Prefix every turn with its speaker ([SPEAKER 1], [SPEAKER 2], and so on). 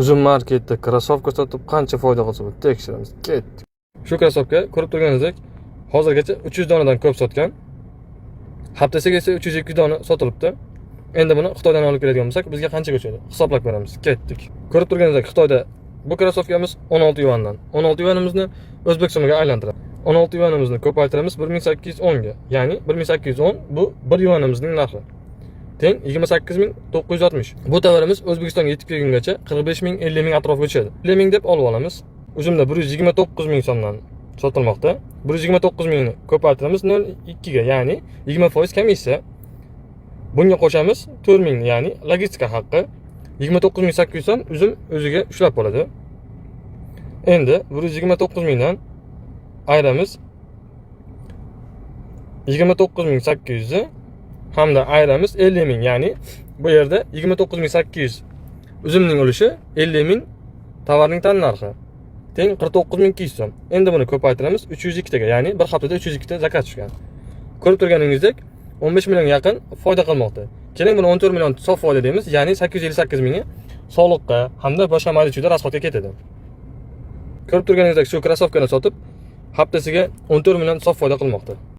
[SPEAKER 1] Uzun marketda krossovka sotib qancha foyda qilsa bo'ladi tekshiramiz. Ketdik. Shu krossovka ko'rib turganingizdek, hozirgacha 300 donadan ko'p sotgan. Haftasiga esa 302 dona sotilibdi. Endi buni Xitoydan olib keladigan bo'lsak, bizga qanchaga tushadi? Hisoblab ko'ramiz. Ketdik. Ko'rib turganingizdek, Xitoyda bu krossovkamiz 16 yuandan. 16 yuanimizni O'zbek so'miga aylantiramiz. 16 yuanimizni ko'paytiramiz 1810 ga. Ya'ni 1810 bu 1 yuanimizning narxi. Teng 28960. Bu tovarimiz O'zbekistonga yetib kelgungacha 45000, 50000 atrofiga tushadi. 50000 deb olib olamiz. Uzumda 129000 so'mdan sotilmoqda. 129000 ni ko'paytiramiz 0.2 ga, ya'ni 20% komissiya. Bunga qo'shamiz 4000 ni, ya'ni logistika haqqi. 29800 so'm uzum o'ziga ushlab qoladi. Endi 129000 dan ayiramiz 29800 ni hamda ayiramiz 50000, ya'ni bu yerda 29800 uzumning ulushi, 50000 tovarning tan narxi. Teng 49200 so'm. Endi buni ko'paytiramiz 302 taga, ya'ni bir haftada 302 ta zakaz tushgan. Ko'rib turganingizdek 15 million yaqin foyda qilmoqda. Keling buni 14 million sof foyda deymiz, ya'ni 858 mingi soliqqa hamda boshqa ma'lumotlar rasxotga ketadi. Ko'rib turganingizdek shu krossovkani sotib haftasiga 14 million sof foyda qilmoqda.